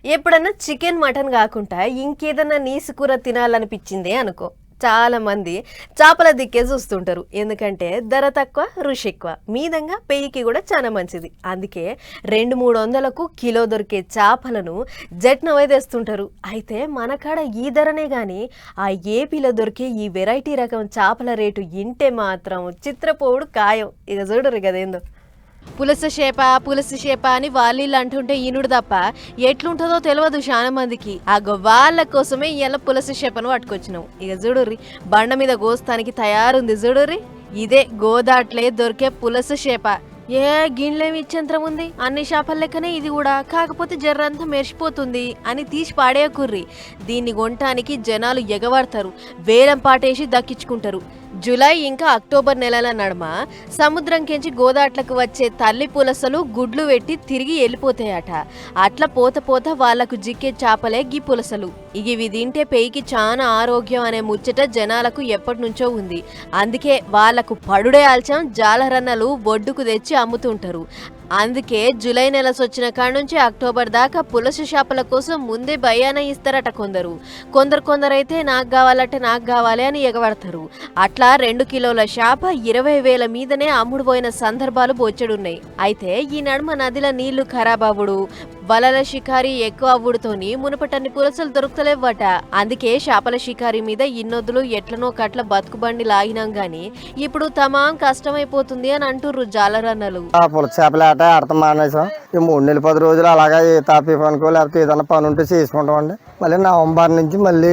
ఎప్పుడన్నా chicken mutton కాకుండా ఇంకేదన్నా నీసు కూర తినాలనిపించిందే అనుకో, చాలా మంది చేపల దిక్కే చూస్తుంటారు. ఎందుకంటే ధర తక్కువ, రుచి ఎక్కువ, మీదంగా పెయ్యికి కూడా చాలా మంచిది. అందుకే 200-300కు కిలో దొరికే చేపలను జట్నవై తెస్తుంటారు. అయితే మన కాడ ఈ ధరనే కానీ ఆ ఏపీలో దొరికే ఈ వెరైటీ రకం చేపల రేటు ఇంటే మాత్రం చిత్రపోవుడు ఖాయం. ఇక చూడరు కదేందో. పులస చేప అని వాళ్ళీళ్ళు అంటుంటే ఈనుడు తప్ప ఎట్లుంటుందో తెలియదు చాలా మందికి. వాళ్ళ కోసమే ఇలా పులస చేపను పట్టుకొచ్చినాం. ఇక చూడుర్రి, బండ మీద గోస్తానికి తయారుంది చూడుర్రి. ఇదే గోదాట్లే దొరికే పులస చేప. గిన్నెలేమి ఇచ్చంత్రం ఉంది, అన్ని చేపల లెక్కనే ఇది కూడా, కాకపోతే జర్రంతా మెరిసిపోతుంది అని తీసి పాడేయకుర్రి. దీన్ని కొనటానికి జనాలు ఎగబడతారు, వేలం పాటేసి దక్కించుకుంటారు. జూలై ఇంకా అక్టోబర్ నెలల నడుమ సముద్రంకెంచి గోదాట్లకు వచ్చే తల్లి పులసలు గుడ్లు పెట్టి తిరిగి వెళ్ళిపోతాయట. అట్లా పోత వాళ్లకు జిక్కే చేపలే గీ పులసలు. ఇవి తింటే పెయికి చాలా ఆరోగ్యం అనే ముచ్చట జనాలకు ఎప్పటి నుంచో ఉంది. అందుకే వాళ్లకు పడుడే ఆల్చం జాలరన్నలు ఒడ్డుకు తెచ్చి అమ్ముతుంటారు. అందుకే జూలై నెల వచ్చిన కాడ నుంచి అక్టోబర్ దాకా పులస చేపల కోసం ముందే భయాన ఇస్తారట కొందరైతే నాకు కావాలి అని ఎగబడతారు. అట్లా 2 కిలోల చేప 20,000 మీదనే అమ్ముడుపోయిన సందర్భాలు బొచ్చెడున్నాయి. అయితే ఈ నడుమ నదిల నీళ్లు ఖరాబ్ అవ్వడు, వలల షికారి ఎక్కువ అవ్వుడుతోని మునుపటన్ని పులసలు దొరుకుతలేవట. అందుకే చేపల షికారి మీద ఇన్నొద్దులు ఎట్లనో కట్ల బతుకుబండి లాగినాం గాని ఇప్పుడు తమాం కష్టమైపోతుంది అని అంటుర్రు జాలరన్నలు. ఆడతాం మానేసాం. ఈ 3 నెలలు 10 రోజులు అలాగే తాపీ పనుకో లేకపోతే ఏదైనా పని ఉంటే చేసుకుంటామండి. మళ్ళీ నవంబర్ నుంచి మళ్ళీ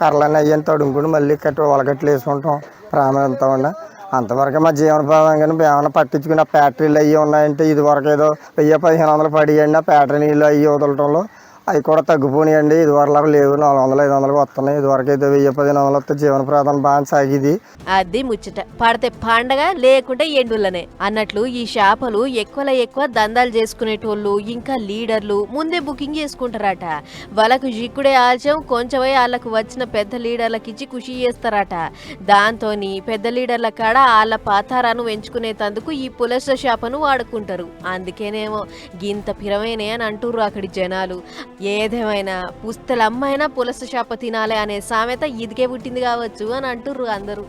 కర్రలన్నీ అయ్యని తడుముకుని మళ్ళీ వలగట్లు వేసుకుంటాం, ప్రారంభిస్తామండి. అంతవరకు మా జీవనోపాధం కానీ ఏమైనా పట్టించుకుని ఆ ఫ్యాక్టరీలు అవి ఉన్నాయంటే ఇది వరకు ఏదో 1000-1500 పడియండి. ఆ ఫ్యాక్టరీ నీళ్ళు అవి వదలటంలో అవి కూడా తగ్గిపోయినాయండి. ఇది వరకు లేవు, 400-500 వస్తున్నాయి. ఇది వరకు అయితే 1000-1500 వస్తే జీవన ప్రాధాన్యం బాగా సాగిది. అది ముచ్చట. పడితే పండగ, లేకుంటే ఎండులనే అన్నట్లు ఈ చేపలు ఎక్కువ దందాలు చేసుకునేటోళ్ళు ఇంకా లీడర్లు ముందే బుకింగ్ చేసుకుంటారట. వాళ్ళకు జిక్కుడే ఆల్చం కొంచెమై వాళ్ళకు వచ్చిన పెద్ద లీడర్లకు ఇచ్చి ఖుషి చేస్తారట. దాంతోని పెద్ద లీడర్ల కాడ వాళ్ళ పాతారాను పెంచుకునేందుకు ఈ పులస చేపను వాడుకుంటారు. అందుకేనేమో గింత పిరమేనే అని అంటుర్రు అక్కడి జనాలు. ఏదేమైనా పుస్తలమ్మైనా పులస చేప తినాలి అనే సామెత ఇదికే పుట్టింది కావచ్చు అని అంటుర్రు అందరూ.